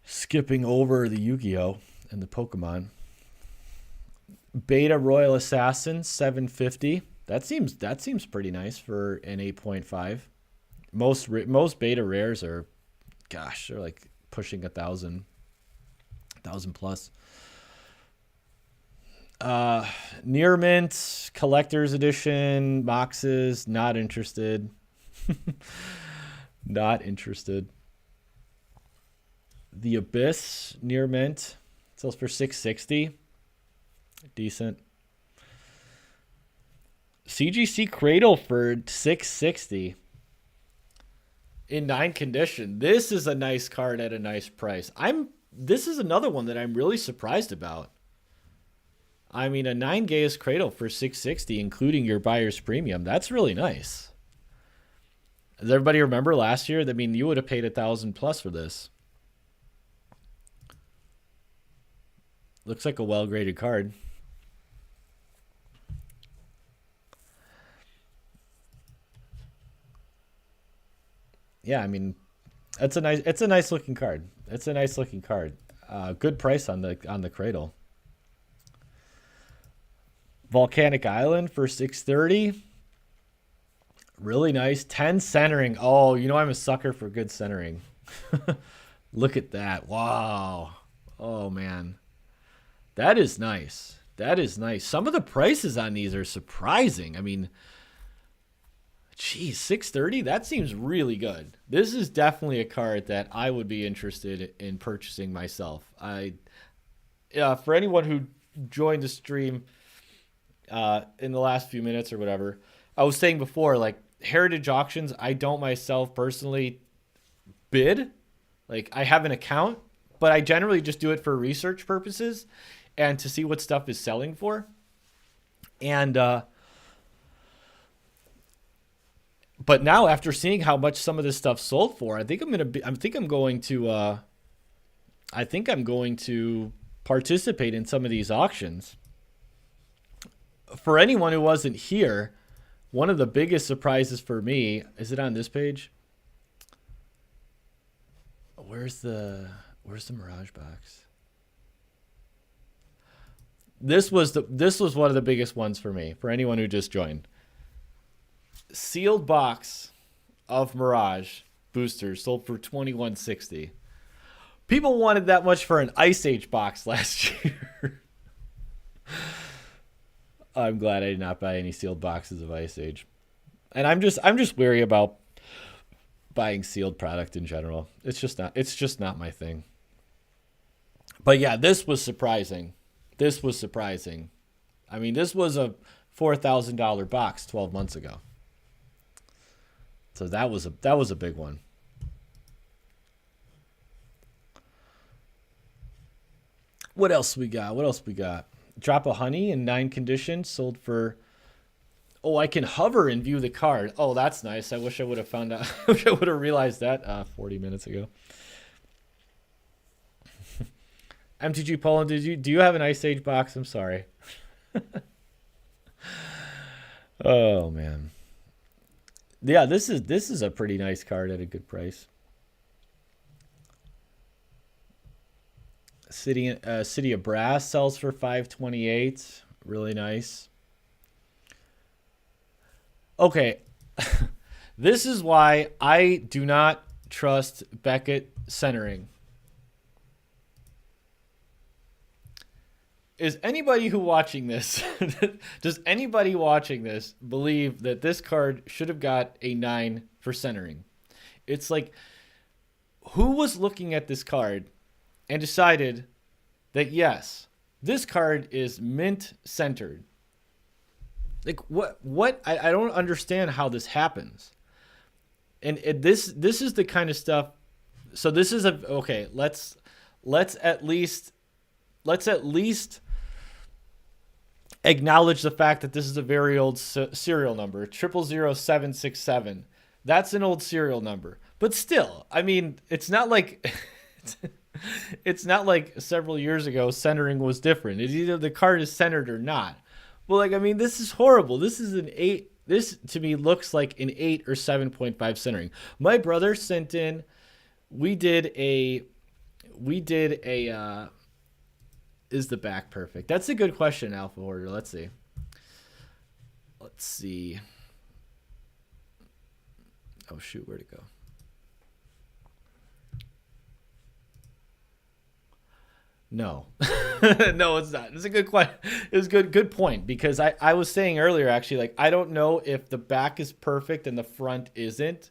Skipping over the Yu-Gi-Oh! And the Pokemon. Beta Royal Assassin, $750. That seems pretty nice for an 8.5. Most beta rares are, gosh, they're like pushing 1,000 plus. Near Mint collector's edition boxes, not interested. Not interested. The Abyss Near Mint sells for $660. Decent. CGC Cradle for $660 in 9 condition. This is a nice card at a nice price. This is another one that I'm really surprised about. I mean, a 9 Gaius Cradle for $660, including your buyer's premium. That's really nice. Does everybody remember last year? I mean, you would have paid 1,000 plus for this. Looks like a well-graded card. Yeah, I mean, it's a nice looking card. It's a nice looking card. Good price on the Cradle. Volcanic Island for $630. Really nice. 10 centering. Oh, you know I'm a sucker for good centering. Look at that. Wow. Oh, man. That is nice. That is nice. Some of the prices on these are surprising. I mean, geez, $630? That seems really good. This is definitely a card that I would be interested in purchasing myself. For anyone who joined the stream in the last few minutes or whatever, I was saying before, like, heritage auctions, I don't myself personally bid. Like I have an account, but I generally just do it for research purposes and to see what stuff is selling for. And but now after seeing how much some of this stuff sold for, I think I'm going to participate in some of these auctions. For anyone who wasn't here, one of the biggest surprises for me, is it on this page? Where's the Mirage box? This was one of the biggest ones for me, for anyone who just joined. Sealed box of Mirage boosters sold for $21.60. People wanted that much for an Ice Age box last year. I'm glad I did not buy any sealed boxes of Ice Age. And I'm just wary about buying sealed product in general. It's just not my thing. But yeah, this was surprising. I mean, this was a $4,000 box 12 months ago. So that was a big one. What else we got? Drop of Honey in 9 conditions sold for. Oh, I can hover and view the card. Oh, that's nice. I wish I would have found out. I wish I would have realized that 40 minutes ago. MTG Poland, do you have an Ice Age box? I'm sorry. Oh man. Yeah, this is a pretty nice card at a good price. City of Brass sells for $528. Really nice. Okay. This is why I do not trust Beckett centering. Is anybody who watching this, does anybody watching this believe that this card should have got a 9 for centering? It's like, who was looking at this card and decided that yes, this card is mint centered? Like what? I don't understand how this happens. And this is the kind of stuff. So this is okay. Let's at least acknowledge the fact that this is a very old serial number, 000767. That's an old serial number, but still, I mean, it's not like several years ago centering was different. It's either the card is centered or not. Well, like, I mean, this is horrible. This is an 8. This to me looks like an 8 or 7.5 centering. My brother sent in. We did a. Is the back perfect? That's a good question, Alpha Hoarder. Let's see. Oh shoot, where'd it go? No. No, it's not. It's a good question. It was good point, because I was saying earlier, actually, like, I don't know if the back is perfect and the front isn't,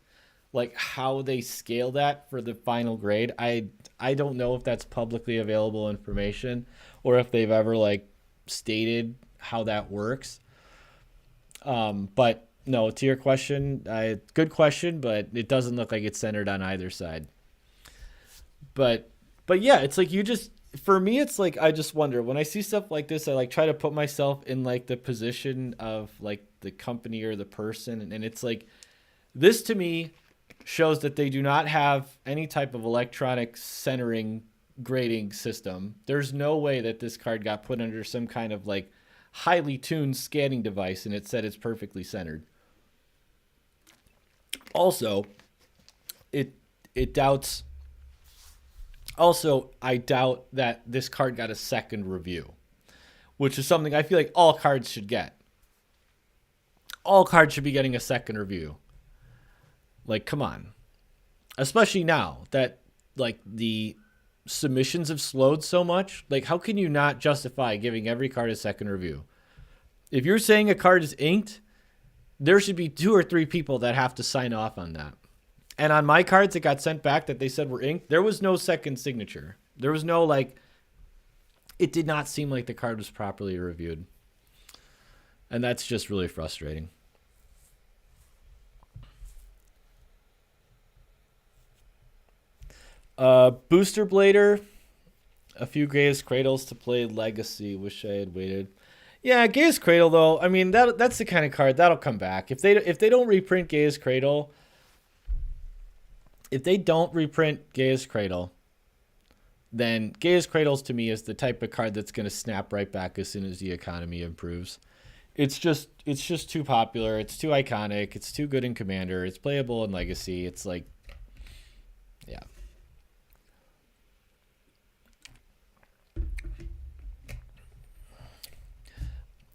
like how they scale that for the final grade. I don't know if that's publicly available information or if they've ever like stated how that works. But no, to your question, good question, but it doesn't look like it's centered on either side. But yeah, it's like for me, it's like, I just wonder when I see stuff like this, I like try to put myself in like the position of like the company or the person. And it's like, this to me shows that they do not have any type of electronic centering grading system. There's no way that this card got put under some kind of like highly tuned scanning device and it said it's perfectly centered. Also, it doubts. Also, I doubt that this card got a second review, which is something I feel like all cards should get. All cards should be getting a second review. Like, come on. Especially now that like the submissions have slowed so much. Like, how can you not justify giving every card a second review? If you're saying a card is inked, there should be 2 or 3 people that have to sign off on that. And on my cards that got sent back that they said were inked, there was no second signature. There was no, like, it did not seem like the card was properly reviewed. And that's just really frustrating. Booster Blader. A few Gaius Cradles to play Legacy. Wish I had waited. Yeah, Gaius Cradle though. I mean that's the kind of card that'll come back. If they don't reprint Gaius Cradle, then Gaius Cradles to me is the type of card that's gonna snap right back as soon as the economy improves. It's just too popular. It's too iconic. It's too good in Commander. It's playable in Legacy. It's like, yeah.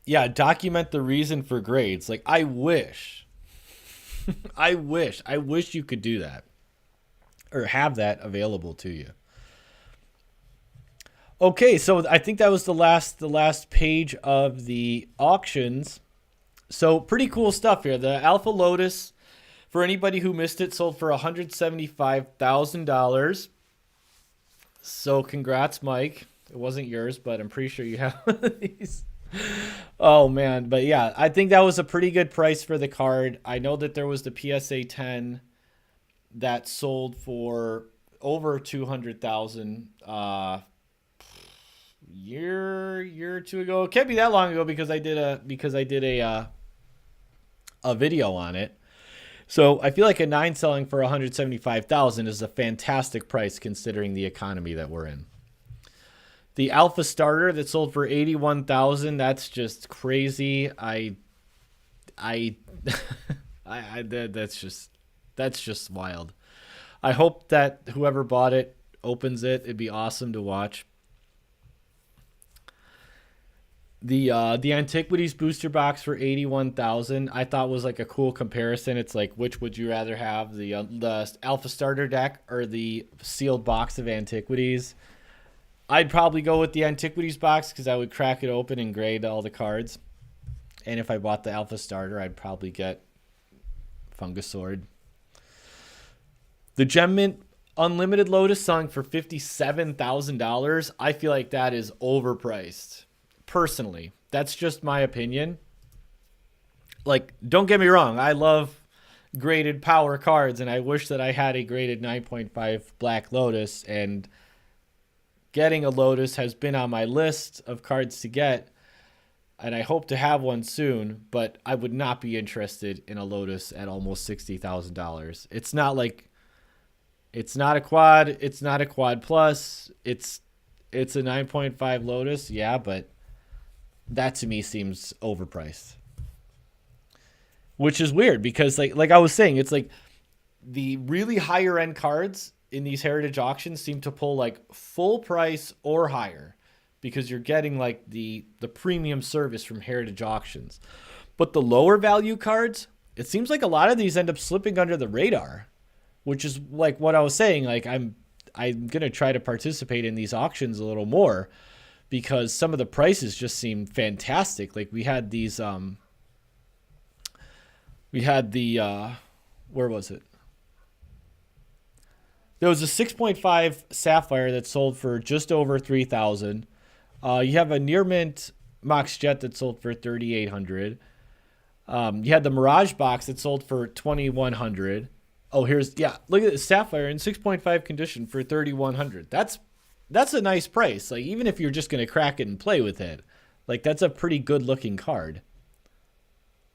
Yeah, document the reason for grades. Like, I wish. I wish you could do that. Or have that available to you. Okay, so I think that was the last page of the auctions. So pretty cool stuff here. The Alpha Lotus, for anybody who missed it, sold for $175,000. So congrats, Mike. It wasn't yours, but I'm pretty sure you have one of these. Oh man, but yeah, I think that was a pretty good price for the card. I know that there was the PSA 10 that sold for over 200,000 year or two ago. It can't be that long ago because I did a video on it. So I feel like a 9 selling for 175,000 is a fantastic price considering the economy that we're in. The Alpha Starter that sold for 81,000, that's just crazy. That's just wild. I hope that whoever bought it opens it. It'd be awesome to watch. The Antiquities booster box for 81,000 I thought was like a cool comparison. It's like, which would you rather have, the Alpha Starter deck or the sealed box of Antiquities? I'd probably go with the Antiquities box because I would crack it open and grade all the cards. And if I bought the Alpha Starter, I'd probably get Fungus Sword. The Gem Mint Unlimited Lotus selling for $57,000. I feel like that is overpriced. Personally, that's just my opinion. Like, don't get me wrong. I love graded power cards, and I wish that I had a graded 9.5 Black Lotus, and getting a Lotus has been on my list of cards to get, and I hope to have one soon, but I would not be interested in a Lotus at almost $60,000. It's not like, it's not a quad, it's not a quad plus, it's a 9.5 Lotus, yeah, but that to me seems overpriced. Which is weird because like I was saying, it's like the really higher end cards in these heritage auctions seem to pull like full price or higher because you're getting like the premium service from heritage auctions. But the lower value cards, it seems like a lot of these end up slipping under the radar, which is like what I was saying. Like I'm going to try to participate in these auctions a little more because some of the prices just seem fantastic. Like we had these, where was it? There was a 6.5 Sapphire that sold for just over 3,000. You have a near mint Mox Jet that sold for 3,800. You had the Mirage box that sold for 2,100. Oh, look at the Sapphire in 6.5 condition for 3,100. That's a nice price. Like even if you're just gonna crack it and play with it, like that's a pretty good looking card.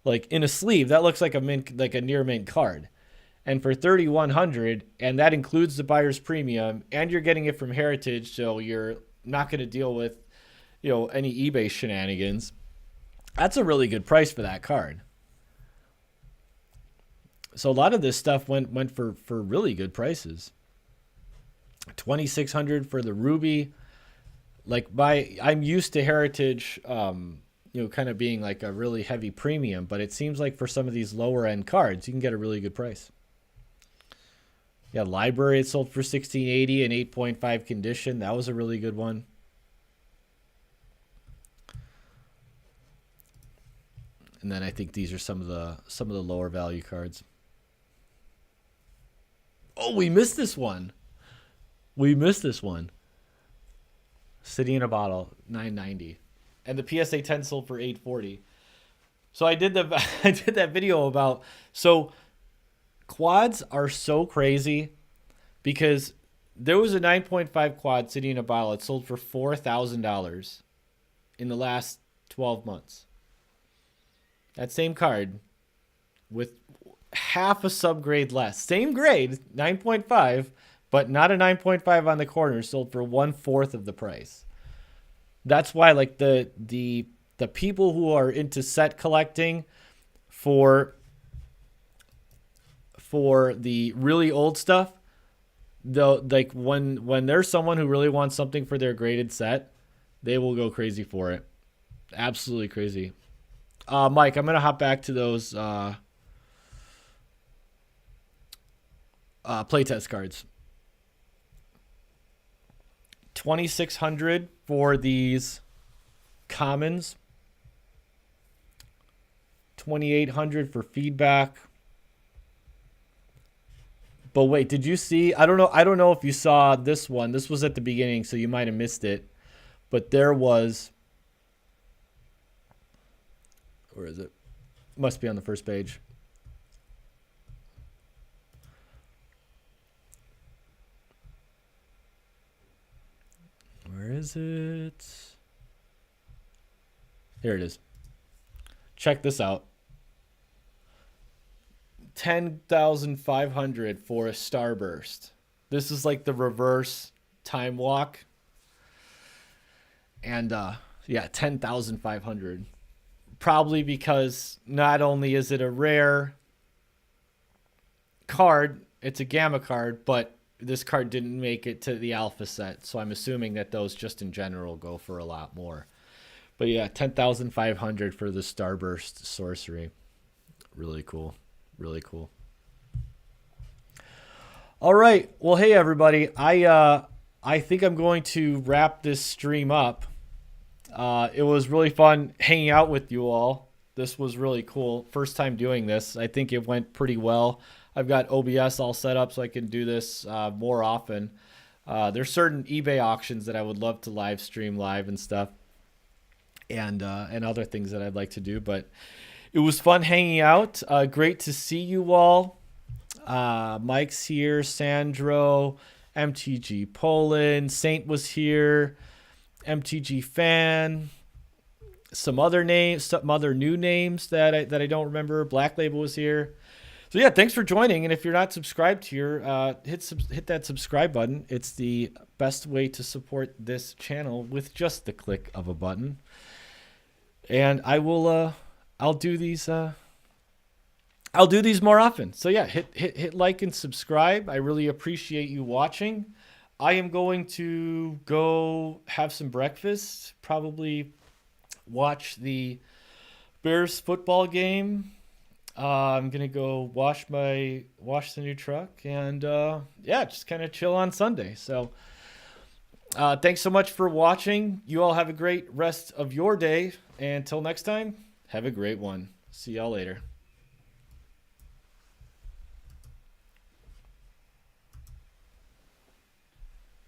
Like in a sleeve, that looks like a near mint card. And for 3,100, and that includes the buyer's premium, and you're getting it from Heritage, so you're not going to deal with, any eBay shenanigans. That's a really good price for that card. So a lot of this stuff went for really good prices. 2,600 for the Ruby. Like I'm used to Heritage, kind of being like a really heavy premium, but it seems like for some of these lower end cards, you can get a really good price. Yeah, Library, it sold for 1,680 in 8.5 condition. That was a really good one. And then I think these are some of the lower value cards. Oh, we missed this one. City in a Bottle, 990. And the PSA 10 sold for 840. So I did that video about, so quads are so crazy because There was a 9.5 quad sitting in a bottle. It sold for $4,000 in the last 12 months. That same card with half a subgrade less. Same grade, 9.5, but not a 9.5 on the corner, sold for 1/4 of the price. That's why like the people who are into set collecting for the really old stuff, though, like when there's someone who really wants something for their graded set, they will go crazy for it. Absolutely crazy. Mike, I'm gonna hop back to those playtest cards. 2,600 for these commons. 2,800 for feedback. But wait, did you see? I don't know if you saw this one. This was at the beginning, so you might have missed it. But there was. Where is it? Must be on the first page. Where is it? Here it is. Check this out. 10,500 for a starburst. This is like the reverse time walk. And yeah, 10,500. Probably because not only is it a rare card, it's a gamma card, but this card didn't make it to the alpha set. So I'm assuming that those just in general go for a lot more. But yeah, 10,500 for the starburst sorcery. Really cool. Really cool. All right. Well, hey everybody. I think I'm going to wrap this stream up. It was really fun hanging out with you all. This was really cool. First time doing this. I think it went pretty well. I've got OBS all set up so I can do this more often. There's certain eBay auctions that I would love to live stream live and stuff, and other things that I'd like to do. But it was fun hanging out. Great to see you all. Mike's here, Sandro, MTG Poland, Saint was here, MTG Fan, some other names, some other new names that I don't remember. Black Label was here. So yeah, thanks for joining. And if you're not subscribed here, hit that subscribe button. It's the best way to support this channel with just the click of a button. And I will I'll do these more often. So yeah, hit like and subscribe. I really appreciate you watching. I am going to go have some breakfast, probably watch the Bears football game. I'm gonna go wash the new truck and yeah, just kind of chill on Sunday. So thanks so much for watching. You all have a great rest of your day. And until next time, have a great one. See y'all later.